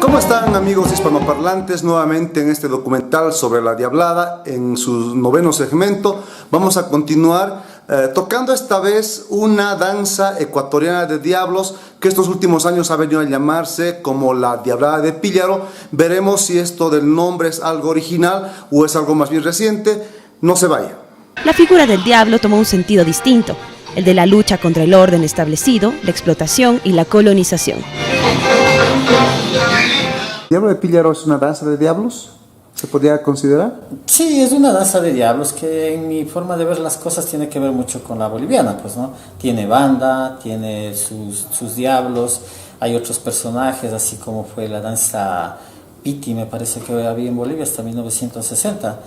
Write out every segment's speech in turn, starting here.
¿Cómo están, amigos hispanoparlantes? Nuevamente en este documental sobre la Diablada, en su noveno segmento, vamos a continuar tocando esta vez una danza ecuatoriana de diablos que estos últimos años ha venido a llamarse como la Diablada de Píllaro. Veremos si esto del nombre es algo original o es algo más bien reciente. No se vaya. La figura del diablo tomó un sentido distinto, el de la lucha contra el orden establecido, la explotación y la colonización. ¿Diablo de Píllaro es una danza de diablos? ¿Se podría considerar? Sí, es una danza de diablos que en mi forma de ver las cosas tiene que ver mucho con la boliviana, pues, ¿no? Tiene banda, tiene sus diablos, hay otros personajes, así como fue la danza Piti, me parece que había en Bolivia hasta 1960.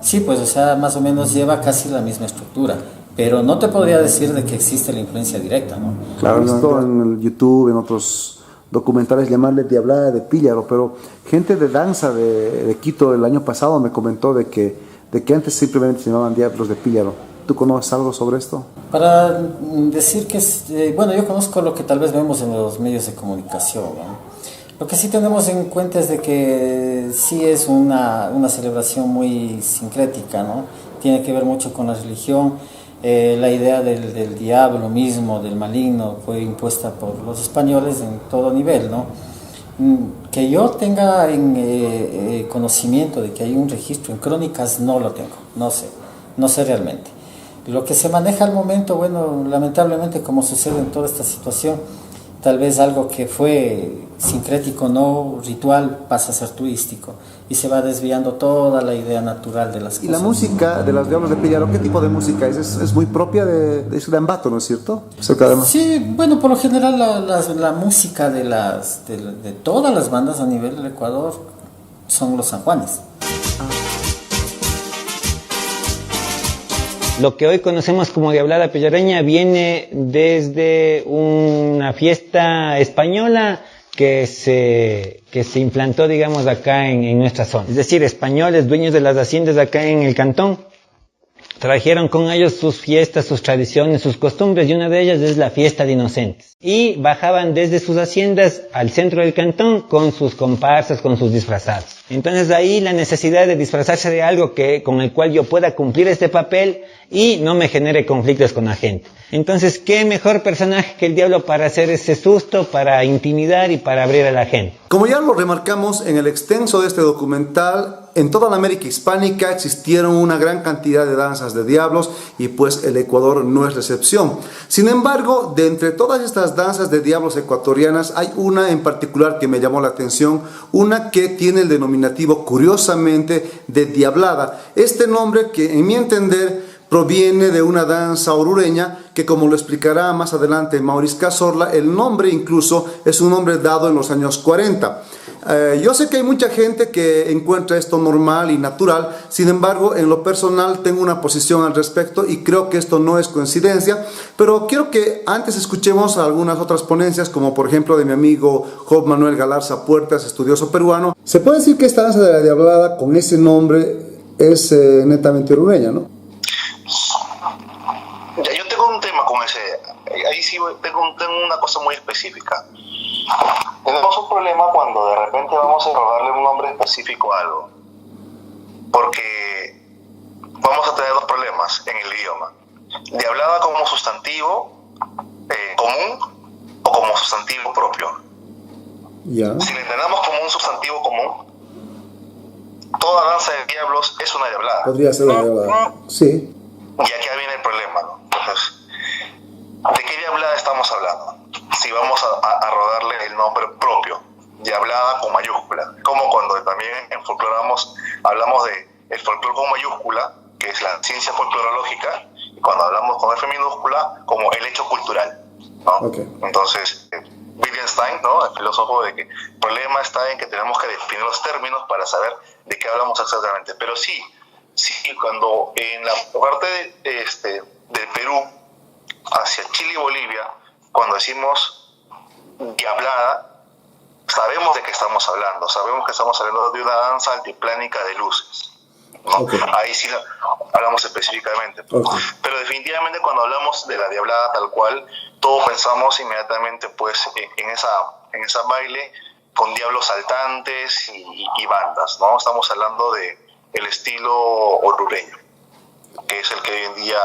Sí, pues, o sea, más o menos lleva casi la misma estructura, pero no te podría decir de que existe la influencia directa, ¿no? Claro, visto en el YouTube, en otros documentales, llamarle Diablada de Píllaro, pero gente de danza de Quito el año pasado me comentó de que antes simplemente se llamaban Diablos de Píllaro. ¿Tú conoces algo sobre esto? Para decir que bueno, yo conozco lo que tal vez vemos en los medios de comunicación, ¿no? Lo que sí tenemos en cuenta es de que sí es una celebración muy sincrética, ¿no? Tiene que ver mucho con la religión. La idea del diablo mismo, del maligno, fue impuesta por los españoles en todo nivel, ¿no? Que yo tenga conocimiento de que hay un registro en crónicas, no lo tengo, no sé realmente. Lo que se maneja al momento, bueno, lamentablemente, como sucede en toda esta situación, tal vez algo que fue sincrético, no ritual, pasa a ser turístico y se va desviando toda la idea natural de las cosas. ¿Y la música de los Diablos de Píllaro, qué tipo de música es? ¿Es muy propia de Ciudad Ambato, no es cierto? Sí, bueno, por lo general la música de todas las bandas a nivel del Ecuador son los San Juanes. Lo que hoy conocemos como Diablada pillareña viene desde una fiesta española que se implantó, digamos, acá en nuestra zona. Es decir, españoles, dueños de las haciendas acá en el cantón, trajeron con ellos sus fiestas, sus tradiciones, sus costumbres, y una de ellas es la fiesta de inocentes. Y bajaban desde sus haciendas al centro del cantón con sus comparsas, con sus disfrazados. Entonces ahí la necesidad de disfrazarse de algo con el cual yo pueda cumplir este papel y no me genere conflictos con la gente. Entonces, ¿qué mejor personaje que el diablo para hacer ese susto, para intimidar y para abrir a la gente? Como ya lo remarcamos en el extenso de este documental, en toda la América hispánica existieron una gran cantidad de danzas de diablos y pues el Ecuador no es la excepción. Sin embargo, de entre todas estas danzas de diablos ecuatorianas hay una en particular que me llamó la atención, una que tiene el denominativo curiosamente de Diablada. Este nombre que en mi entender proviene de una danza orureña que, como lo explicará más adelante Maurice Cazorla, el nombre incluso es un nombre dado en los años 40. Yo sé que hay mucha gente que encuentra esto normal y natural, sin embargo, en lo personal tengo una posición al respecto y creo que esto no es coincidencia, pero quiero que antes escuchemos algunas otras ponencias, como por ejemplo de mi amigo Job Manuel Galarza Puertas, estudioso peruano. Se puede decir que esta danza de la Diablada con ese nombre es netamente orureña, ¿no? Ya, yo tengo un tema con ese, ahí sí tengo una cosa muy específica. Tenemos un problema cuando de repente vamos a darle un nombre específico a algo, porque vamos a tener dos problemas en el idioma: Diablada como sustantivo común o como sustantivo propio. Yeah. Si le entendamos como un sustantivo común, toda danza de diablos es una diablada. Podría ser una diablada, sí. Y aquí viene el problema, ¿no? Entonces, ¿de qué diablada estamos hablando? Si vamos a rodarle el nombre propio, Diablada con mayúscula, como cuando también en folclore hablamos de el folclore con mayúscula, que es la ciencia folclorológica, y cuando hablamos con F minúscula, como el hecho cultural, ¿no? Okay. Entonces, Wittgenstein, ¿no?, el filósofo, de que el problema está en que tenemos que definir los términos para saber de qué hablamos exactamente. Pero sí, cuando en la parte del Perú hacia Chile y Bolivia, cuando decimos Diablada, sabemos de qué estamos hablando. Sabemos que estamos hablando de una danza altiplánica de luces. ¿no? Okay. Ahí sí hablamos específicamente. Okay. Pero definitivamente cuando hablamos de la Diablada tal cual, todos pensamos inmediatamente pues en esa baile con diablos saltantes y bandas, ¿no? Estamos hablando de el estilo orureño, que es el que hoy en día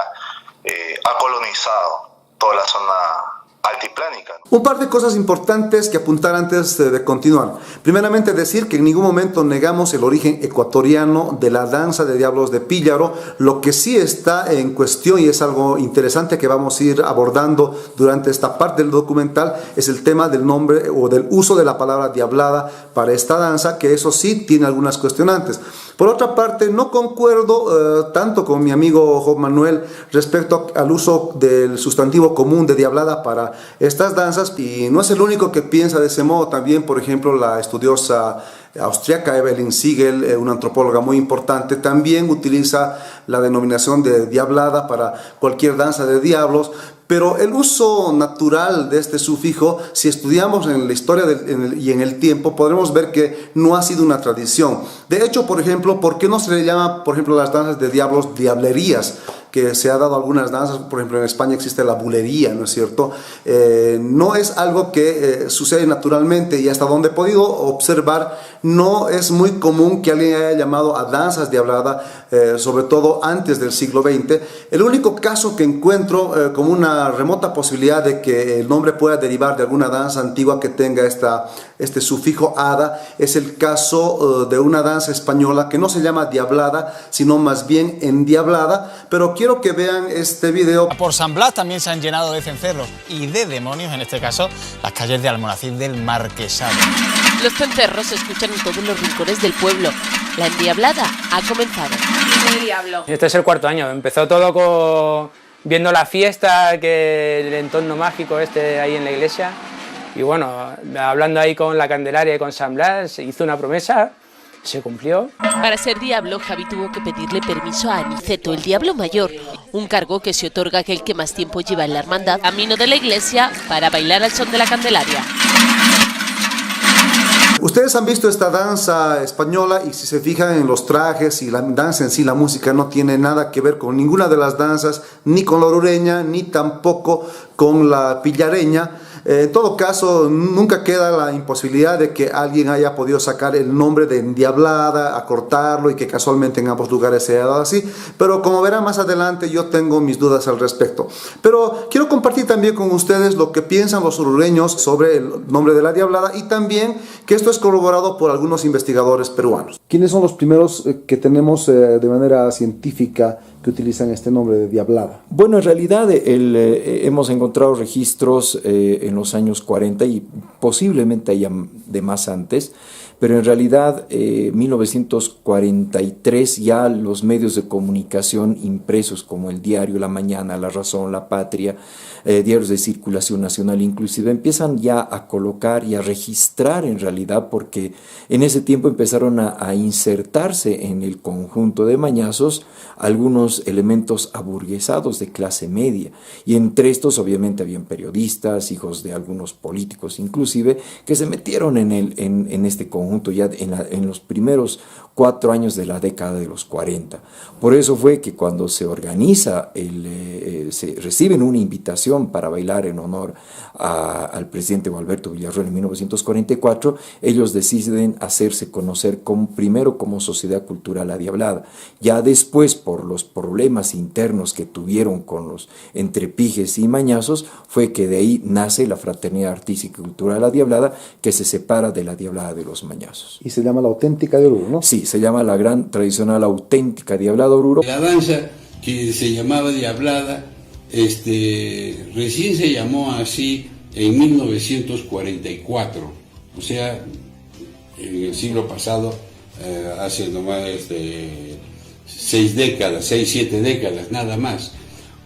ha colonizado toda la zona altiplánica. Un par de cosas importantes que apuntar antes de continuar. Primeramente decir que en ningún momento negamos el origen ecuatoriano de la danza de diablos de Píllaro. Lo que sí está en cuestión, y es algo interesante que vamos a ir abordando durante esta parte del documental, es el tema del nombre o del uso de la palabra diablada para esta danza, que eso sí tiene algunas cuestionantes. Por otra parte, no concuerdo tanto con mi amigo Juan Manuel respecto al uso del sustantivo común de diablada para estas danzas, y no es el único que piensa de ese modo. También, por ejemplo, la estudiosa austriaca Evelyn Siegel, una antropóloga muy importante, también utiliza la denominación de diablada para cualquier danza de diablos. Pero el uso natural de este sufijo, si estudiamos en la historia y en el tiempo, podremos ver que no ha sido una tradición. De hecho, por ejemplo, ¿por qué no se le llama, por ejemplo, las danzas de diablos diablerías? Que se ha dado algunas danzas, por ejemplo, en España existe la bulería, ¿no es cierto? No es algo que sucede naturalmente, y hasta donde he podido observar, no es muy común que alguien haya llamado a danzas diablada, sobre todo antes del siglo XX. El único caso que encuentro como una remota posibilidad de que el nombre pueda derivar de alguna danza antigua que tenga este sufijo ada es el caso de una danza española que no se llama diablada, sino más bien endiablada. Pero quiero que vean este video. Por San Blas también se han llenado de cencerros y de demonios, en este caso, las calles de Almonacid del Marquesado. Los cencerros se escuchan en todos los rincones del pueblo. La endiablada ha comenzado. Este es el cuarto año. Empezó todo viendo la fiesta, el entorno mágico ahí en la iglesia. Y bueno, hablando ahí con la Candelaria y con San Blas, se hizo una promesa, se cumplió. Para ser diablo, Javi tuvo que pedirle permiso a Aniceto, el diablo mayor, un cargo que se otorga a aquel que más tiempo lleva en la hermandad, camino de la iglesia, para bailar al son de la Candelaria. Ustedes han visto esta danza española, y si se fijan en los trajes y la danza en sí, la música no tiene nada que ver con ninguna de las danzas, ni con la orureña, ni tampoco con la pillareña. En todo caso, nunca queda la imposibilidad de que alguien haya podido sacar el nombre de endiablada, acortarlo, y que casualmente en ambos lugares se haya dado así. Pero como verán más adelante, yo tengo mis dudas al respecto. Pero quiero compartir también con ustedes lo que piensan los orureños sobre el nombre de la diablada, y también que esto es corroborado por algunos investigadores peruanos. ¿Quiénes son los primeros que tenemos de manera científica que utilizan este nombre de diablada? Bueno, en realidad hemos encontrado registros en los años 40 y posiblemente haya de más antes, pero en realidad 1943 ya los medios de comunicación impresos como el diario La Mañana, La Razón, La Patria, diarios de circulación nacional inclusive, empiezan ya a colocar y a registrar en realidad, porque en ese tiempo empezaron a insertarse en el conjunto de mañazos algunos elementos aburguesados de clase media, y entre estos obviamente habían periodistas, hijos de algunos políticos inclusive, que se metieron en este conjunto ya en los primeros 4 años de la década de los 40. Por eso fue que cuando se organiza, se reciben una invitación para bailar en honor al presidente Gualberto Villarroel en 1944, ellos deciden hacerse conocer primero como Sociedad Cultural Adiablada. Ya después, por los problemas internos que tuvieron con los entrepijes y mañazos, fue que de ahí nace la Fraternidad Artística y Cultural Adiablada, que se separa de la Diablada de los Mañazos. Y se llama la auténtica de Oruro, ¿no? Sí, se llama la gran tradicional auténtica Diablada Oruro. La danza que se llamaba Diablada, recién se llamó así en 1944, o sea, en el siglo pasado, hace nomás 6 décadas, 7 décadas, nada más.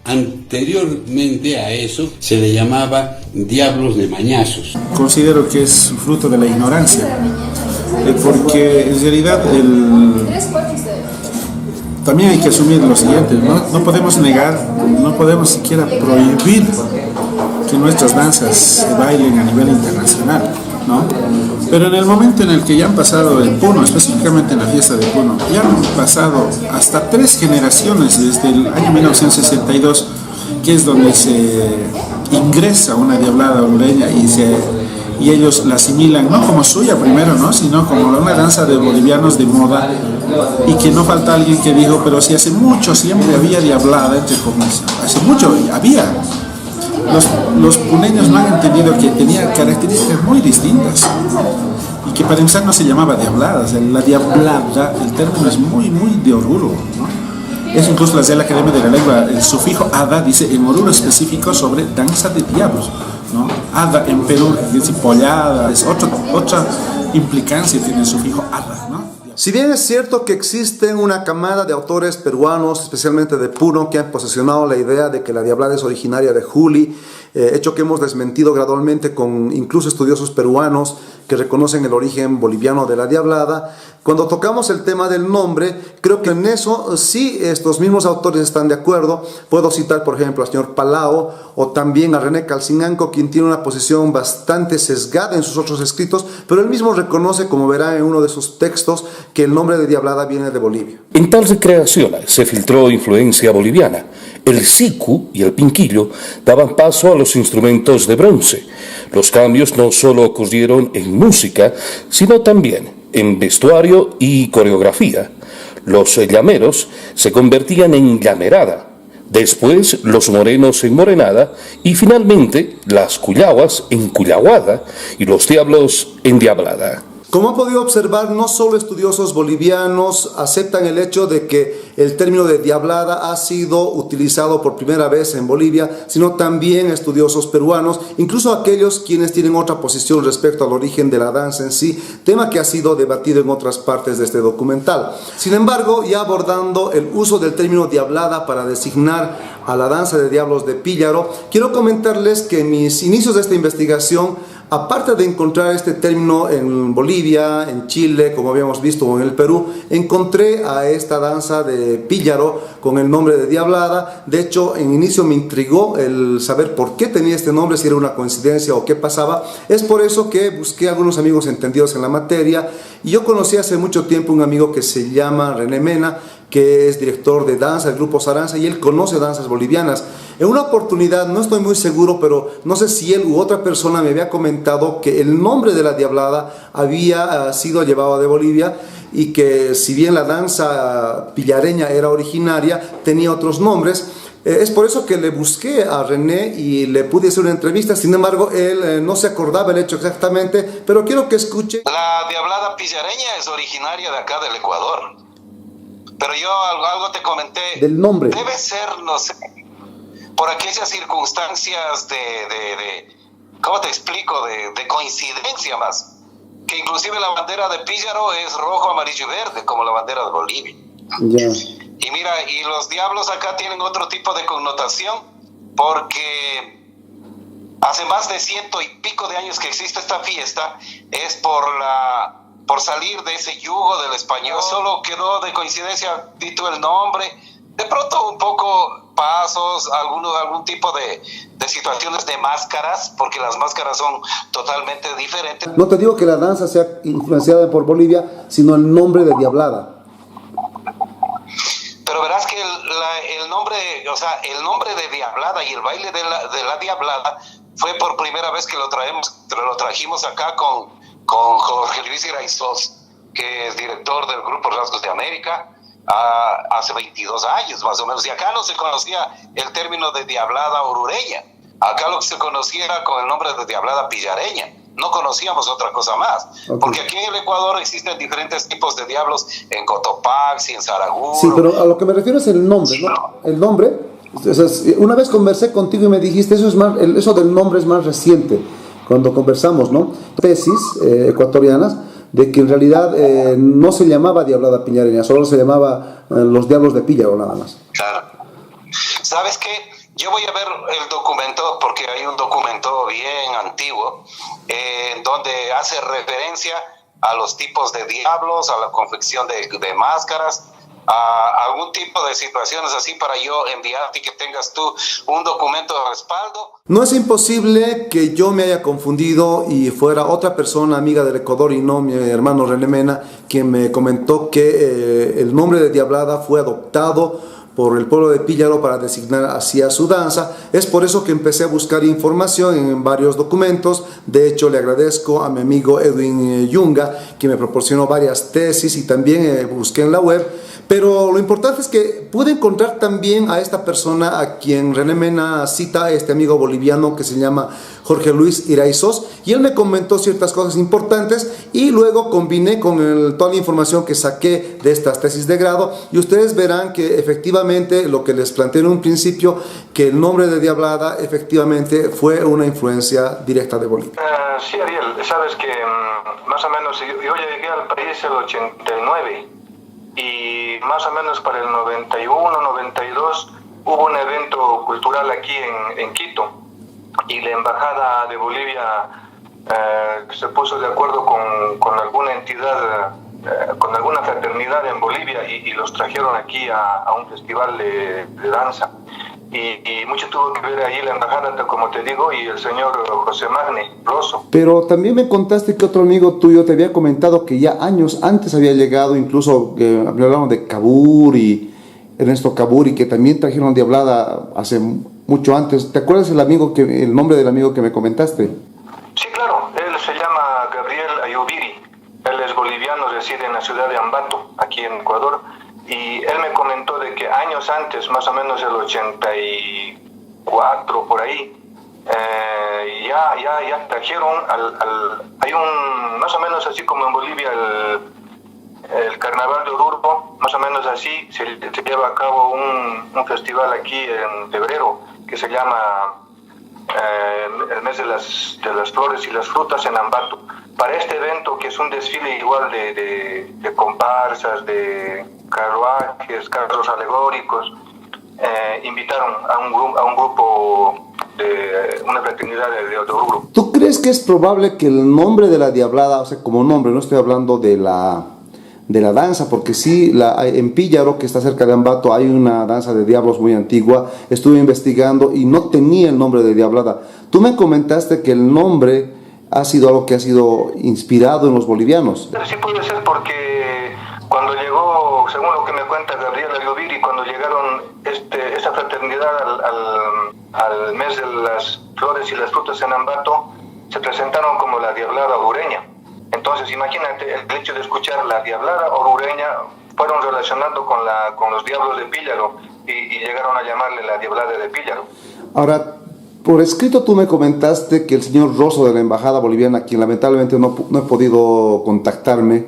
Anteriormente a eso se le llamaba Diablos de Mañazos. Considero que es fruto de la ignorancia, porque en realidad también hay que asumir lo siguiente, no podemos negar, no podemos siquiera prohibir que nuestras danzas se bailen a nivel internacional, ¿no? Pero en el momento en el que ya han pasado el Puno, específicamente en la fiesta de Puno, ya han pasado hasta 3 generaciones desde el año 1962, que es donde se ingresa una diablada orureña y ellos la asimilan no como suya primero, ¿no? Sino como una danza de bolivianos de moda, y que no falta alguien que dijo, pero si hace mucho siempre había diablada, entre comillas, hace mucho había. Los puneños no han entendido que tenía características muy distintas y que para empezar no se llamaba diablada. O sea, la diablada, el término es muy de Oruro, ¿no? Es incluso la Real Academia de la Lengua, el sufijo ada dice en Oruro específico sobre danza de diablos, ¿no? Ada en Perú es pollada, es otra implicancia tiene el sufijo ada, ¿no? Si bien es cierto que existe una camada de autores peruanos, especialmente de Puno, que han posesionado la idea de que la diablada es originaria de Juli, hecho que hemos desmentido gradualmente con incluso estudiosos peruanos que reconocen el origen boliviano de la diablada, cuando tocamos el tema del nombre, creo que en eso sí estos mismos autores están de acuerdo. Puedo citar, por ejemplo, al señor Palao o también a René Calcinanco, quien tiene una posición bastante sesgada en sus otros escritos, pero él mismo reconoce, como verá en uno de sus textos, que el nombre de diablada viene de Bolivia. En tal recreación se filtró influencia boliviana. El sicu y el pinquillo daban paso a los instrumentos de bronce. Los cambios no solo ocurrieron en música, sino también en vestuario y coreografía. Los llameros se convertían en llamerada, después los morenos en morenada y finalmente las cuyaguas en cuyaguada y los diablos en diablada. Como han podido observar, no solo estudiosos bolivianos aceptan el hecho de que el término de diablada ha sido utilizado por primera vez en Bolivia, sino también estudiosos peruanos, incluso aquellos quienes tienen otra posición respecto al origen de la danza en sí, tema que ha sido debatido en otras partes de este documental. Sin embargo, ya abordando el uso del término diablada para designar a la danza de diablos de Píllaro, quiero comentarles que en mis inicios de esta investigación, aparte de encontrar este término en Bolivia, en Chile, como habíamos visto, o en el Perú, encontré a esta danza de Píllaro con el nombre de diablada. De hecho, en inicio me intrigó el saber por qué tenía este nombre, si era una coincidencia o qué pasaba. Es por eso que busqué a algunos amigos entendidos en la materia, y yo conocí hace mucho tiempo un amigo que se llama René Mena, que es director de danza del Grupo Saranza, y él conoce danzas bolivianas. En una oportunidad, no estoy muy seguro, pero no sé si él u otra persona me había comentado que el nombre de la diablada había sido llevado de Bolivia, y que si bien la danza pillareña era originaria, tenía otros nombres. Es por eso que le busqué a René y le pude hacer una entrevista. Sin embargo, él no se acordaba el hecho exactamente, pero quiero que escuche. La diablada pillareña es originaria de acá del Ecuador. Pero yo algo te comenté. Del nombre. Debe ser, no sé, por aquellas circunstancias ¿cómo te explico? De coincidencia más. Que inclusive la bandera de Píllaro es rojo, amarillo y verde, como la bandera de Bolivia. Ya. Y mira, y los diablos acá tienen otro tipo de connotación, porque hace más de 100 y pico de años que existe esta fiesta, es por salir de ese yugo del español. Solo quedó de coincidencia dito el nombre, de pronto un poco pasos, algún tipo de situaciones de máscaras, porque las máscaras son totalmente diferentes. No te digo que la danza sea influenciada por Bolivia, sino el nombre de diablada. Pero verás que el nombre, o sea, el nombre de diablada y el baile de la diablada fue por primera vez que lo trajimos acá con Jorge Luis Graizós, que es director del Grupo Rasgos de América, hace 22 años más o menos. Y acá no se conocía el término de diablada orureña. Acá lo que se conocía era con el nombre de diablada pillareña. No conocíamos otra cosa más. Okay. Porque aquí en el Ecuador existen diferentes tipos de diablos, en Cotopaxi, en Saraguro. Sí, pero a lo que me refiero es el nombre, ¿no? El nombre, una vez conversé contigo y me dijiste, eso del nombre es más reciente, cuando conversamos, ¿no? Tesis ecuatorianas, de que en realidad no se llamaba diablada pillareña, solo se llamaba los diablos de Píllaro, nada más. Claro. ¿Sabes qué? Yo voy a ver el documento, porque hay un documento bien antiguo, donde hace referencia a los tipos de diablos, a la confección de máscaras, a algún tipo de situaciones así para yo enviarte y que tengas tú un documento de respaldo. No es imposible que yo me haya confundido y fuera otra persona amiga del Ecuador y no mi hermano René Mena, quien me comentó que el nombre de Diablada fue adoptado por el pueblo de Píllaro para designar así a su danza. Es por eso que empecé a buscar información en varios documentos. De hecho, le agradezco a mi amigo Edwin Yunga, que me proporcionó varias tesis y también busqué en la web. Pero lo importante es que pude encontrar también a esta persona a quien René Mena cita, este amigo boliviano que se llama Jorge Luis Iraizos, y él me comentó ciertas cosas importantes y luego combiné con toda la información que saqué de estas tesis de grado y ustedes verán que efectivamente lo que les planteé en un principio, que el nombre de Diablada efectivamente fue una influencia directa de Bolivia. Sí, Ariel, sabes que más o menos yo llegué al país el 89 y más o menos para el 91, 92 hubo un evento cultural aquí en Quito y la embajada de Bolivia se puso de acuerdo con alguna entidad, con alguna fraternidad en Bolivia y los trajeron aquí a un festival de danza. Y mucho tuvo que ver ahí la embajada, como te digo, y el señor José Magne Rosso. Pero también me contaste que otro amigo tuyo te había comentado que ya años antes había llegado, incluso hablaron de Caburi, Ernesto Caburi, que también trajeron Diablada hace mucho antes. ¿Te acuerdas el nombre del amigo que me comentaste? Sí, claro, él se llama Gabriel Ayubiri, él es boliviano, reside en la ciudad de Ambato, aquí en Ecuador. Y él me comentó de que años antes, más o menos el 84 por ahí, ya trajeron hay más o menos así como en Bolivia el Carnaval de Oruro, más o menos así se lleva a cabo un festival aquí en febrero que se llama el mes de las flores y las frutas en Ambato. Para este evento, que es un desfile igual de comparsas, de carruajes, carros alegóricos, invitaron a un grupo de una fraternidad de Oruro. ¿Tú crees que es probable que el nombre de la Diablada, o sea, como nombre, no estoy hablando de la danza, porque sí, en Píllaro, que está cerca de Ambato, hay una danza de diablos muy antigua, estuve investigando y no tenía el nombre de Diablada. Tú me comentaste que el nombre ha sido algo que ha sido inspirado en los bolivianos. Sí puede ser porque cuando llegó, según lo que me cuenta Gabriel Ayubiri, cuando llegaron esa fraternidad al mes de las flores y las frutas en Ambato, se presentaron como la Diablada Orureña. Entonces imagínate, el hecho de escuchar la Diablada Orureña fueron relacionando con los diablos de Píllaro y llegaron a llamarle la Diablada de Píllaro. Ahora, por escrito tú me comentaste que el señor Rosso de la Embajada Boliviana, quien lamentablemente no he podido contactarme,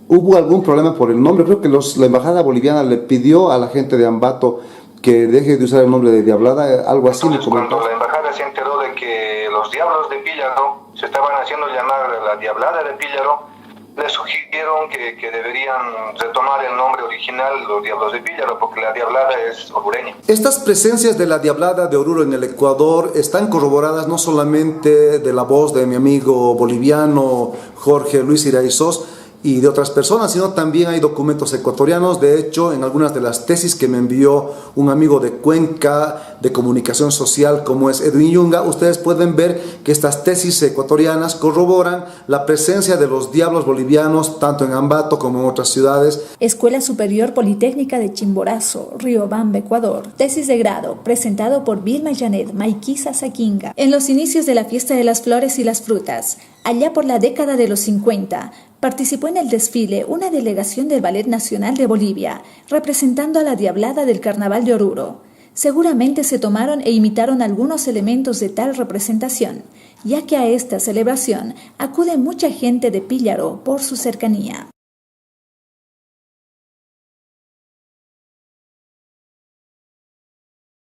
¿hubo algún problema por el nombre? Creo que la Embajada Boliviana le pidió a la gente de Ambato que deje de usar el nombre de Diablada, algo así. Entonces, cuando la embajada se enteró de que los diablos de Píllaro se estaban haciendo llamar la Diablada de Píllaro, le sugirieron que deberían retomar el nombre original, los Diablos de Píllaro, porque la Diablada es orureña. Estas presencias de la Diablada de Oruro en el Ecuador están corroboradas no solamente de la voz de mi amigo boliviano Jorge Luis Iraizos y de otras personas, sino también hay documentos ecuatorianos. De hecho, en algunas de las tesis que me envió un amigo de Cuenca de comunicación social como es Edwin Yunga, ustedes pueden ver que estas tesis ecuatorianas corroboran la presencia de los diablos bolivianos tanto en Ambato como en otras ciudades. Escuela Superior Politécnica de Chimborazo, Riobamba, Ecuador. Tesis de grado, presentado por Vilma Janet Maiquiza Saquinga. En los inicios de la fiesta de las flores y las frutas, allá por la década de los 50, participó en el desfile una delegación del Ballet Nacional de Bolivia, representando a la Diablada del Carnaval de Oruro. Seguramente se tomaron e imitaron algunos elementos de tal representación, ya que a esta celebración acude mucha gente de Píllaro por su cercanía.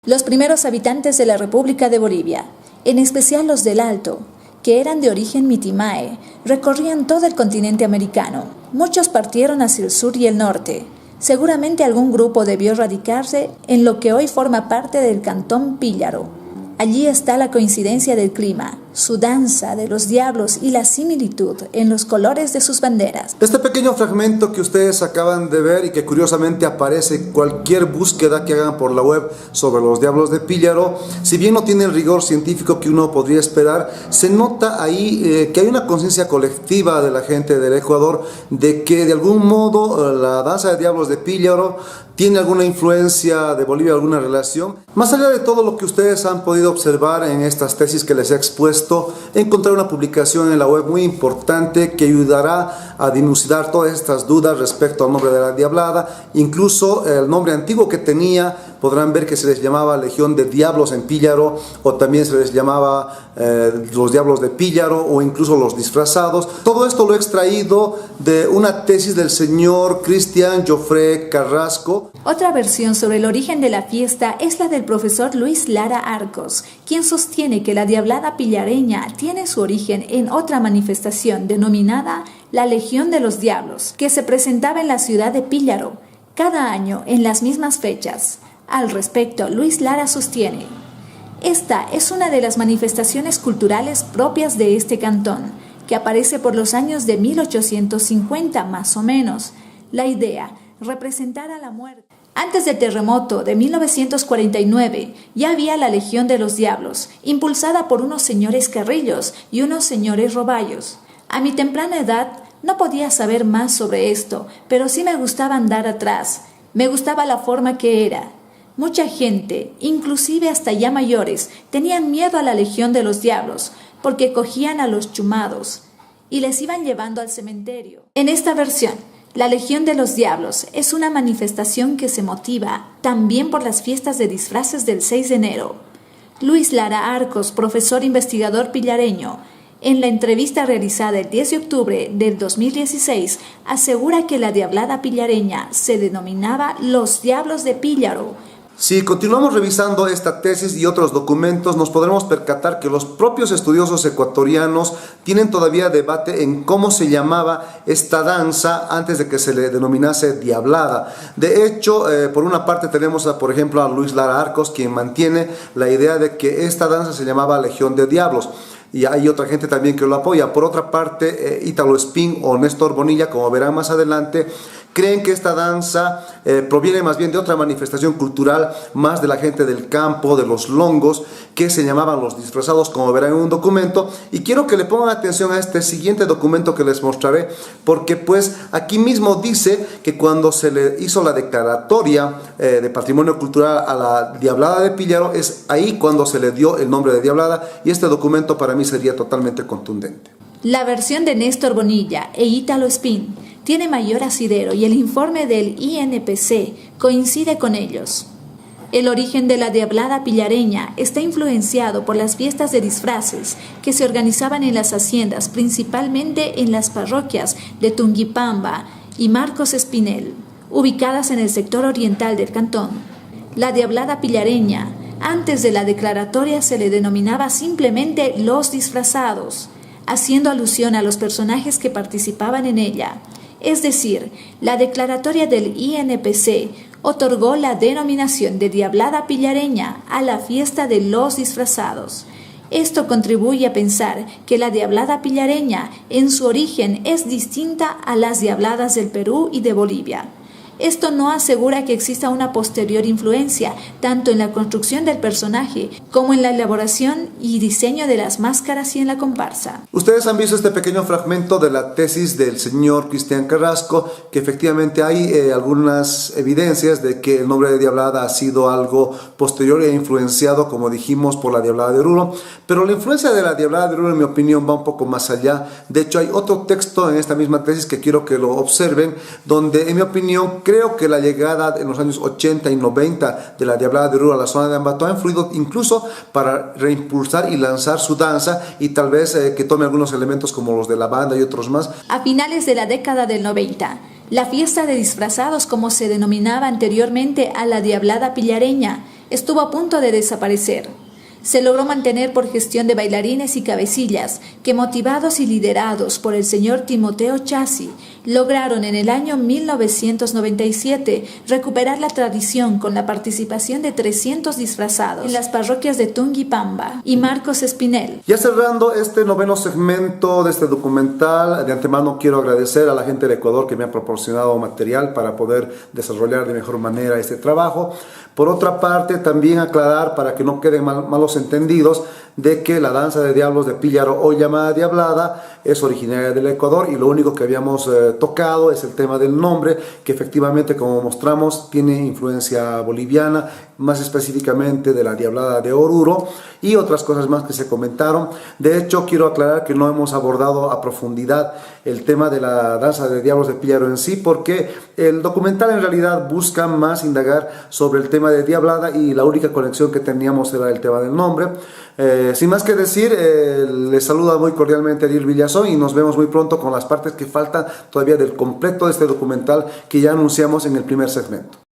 Los primeros habitantes de la República de Bolivia, en especial los del Alto, que eran de origen mitimae, recorrían todo el continente americano. Muchos partieron hacia el sur y el norte. Seguramente algún grupo debió radicarse en lo que hoy forma parte del cantón Píllaro. Allí está la coincidencia del clima, su danza de los diablos y la similitud en los colores de sus banderas. Este pequeño fragmento que ustedes acaban de ver y que curiosamente aparece en cualquier búsqueda que hagan por la web sobre los diablos de Píllaro, si bien no tiene el rigor científico que uno podría esperar, se nota ahí que hay una conciencia colectiva de la gente del Ecuador de que de algún modo la danza de diablos de Píllaro tiene alguna influencia de Bolivia, alguna relación. Más allá de todo lo que ustedes han podido observar en estas tesis que les he expuesto, encontré una publicación en la web muy importante que ayudará a dilucidar todas estas dudas respecto al nombre de la Diablada. Incluso el nombre antiguo que tenía, podrán ver que se les llamaba Legión de Diablos en Píllaro, o también se les llamaba los Diablos de Píllaro, o incluso los disfrazados. Todo esto lo he extraído de una tesis del señor Cristian Joffre Carrasco. Otra versión sobre el origen de la fiesta es la del profesor Luis Lara Arcos, quien sostiene que la Diablada pillareña tiene su origen en otra manifestación denominada la Legión de los Diablos, que se presentaba en la ciudad de Píllaro cada año en las mismas fechas. Al respecto, Luis Lara sostiene: esta es una de las manifestaciones culturales propias de este cantón, que aparece por los años de 1850 más o menos. La idea, representar a la muerte. Antes del terremoto de 1949 ya había la Legión de los Diablos, impulsada por unos señores Carrillos y unos señores Roballos. A mi temprana edad no podía saber más sobre esto, pero sí me gustaba andar atrás. Me gustaba la forma que era. Mucha gente, inclusive hasta ya mayores, tenían miedo a la Legión de los Diablos, porque cogían a los chumados y les iban llevando al cementerio. En esta versión, la Legión de los Diablos es una manifestación que se motiva también por las fiestas de disfraces del 6 de enero. Luis Lara Arcos, profesor investigador pillareño, en la entrevista realizada el 10 de octubre del 2016, asegura que la Diablada pillareña se denominaba los Diablos de Píllaro. Si continuamos revisando esta tesis y otros documentos, nos podremos percatar que los propios estudiosos ecuatorianos tienen todavía debate en cómo se llamaba esta danza antes de que se le denominase Diablada. De hecho, por una parte tenemos, por ejemplo, a Luis Lara Arcos, quien mantiene la idea de que esta danza se llamaba Legión de Diablos. Y hay otra gente también que lo apoya. Por otra parte, Ítalo Espín o Néstor Bonilla, como verán más adelante, creen que esta danza proviene más bien de otra manifestación cultural, más de la gente del campo, de los longos, que se llamaban los disfrazados, como verán en un documento. Y quiero que le pongan atención a este siguiente documento que les mostraré, porque pues aquí mismo dice que cuando se le hizo la declaratoria de patrimonio cultural a la Diablada de Píllaro, es ahí cuando se le dio el nombre de Diablada, y este documento para mí sería totalmente contundente. La versión de Néstor Bonilla e Ítalo Espín tiene mayor asidero y el informe del INPC coincide con ellos. El origen de la Diablada pillareña está influenciado por las fiestas de disfraces que se organizaban en las haciendas, principalmente en las parroquias de Tunguipamba y Marcos Espinel, ubicadas en el sector oriental del cantón. La Diablada pillareña, antes de la declaratoria, se le denominaba simplemente los disfrazados, haciendo alusión a los personajes que participaban en ella. Es decir, la declaratoria del INPC otorgó la denominación de Diablada pillareña a la fiesta de los disfrazados. Esto contribuye a pensar que la Diablada pillareña en su origen es distinta a las Diabladas del Perú y de Bolivia. Esto no asegura que exista una posterior influencia, tanto en la construcción del personaje como en la elaboración y diseño de las máscaras y en la comparsa. Ustedes han visto este pequeño fragmento de la tesis del señor Cristian Carrasco, que efectivamente hay algunas evidencias de que el nombre de Diablada ha sido algo posterior e influenciado, como dijimos, por la Diablada de Oruro, pero la influencia de la Diablada de Oruro, en mi opinión, va un poco más allá. De hecho, hay otro texto en esta misma tesis que quiero que lo observen, donde, en mi opinión, creo que la llegada en los años 80 y 90 de la Diablada de Oruro a la zona de Ambato ha influido incluso para reimpulsar y lanzar su danza, y tal vez que tome algunos elementos como los de la banda y otros más. A finales de la década del 90, la fiesta de disfrazados, como se denominaba anteriormente a la Diablada pillareña, estuvo a punto de desaparecer. Se logró mantener por gestión de bailarines y cabecillas que, motivados y liderados por el señor Timoteo Chassi, lograron en el año 1997 recuperar la tradición con la participación de 300 disfrazados en las parroquias de Tungipamba y Marcos Espinel. Ya cerrando este noveno segmento de este documental, de antemano quiero agradecer a la gente del Ecuador que me ha proporcionado material para poder desarrollar de mejor manera este trabajo. Por otra parte, también aclarar para que no queden malos entendidos de que la danza de diablos de Píllaro, hoy llamada Diablada, es originaria del Ecuador y lo único que habíamos tocado es el tema del nombre, que efectivamente, como mostramos, tiene influencia boliviana, más específicamente de la Diablada de Oruro y otras cosas más que se comentaron. De hecho, quiero aclarar que no hemos abordado a profundidad el tema de la danza de diablos de Píllaro en sí, porque el documental en realidad busca más indagar sobre el tema de Diablada y la única conexión que teníamos era el tema del nombre. Sin más que decir, les saluda muy cordialmente Ariel Villazón y nos vemos muy pronto con las partes que faltan todavía del completo de este documental que ya anunciamos en el primer segmento.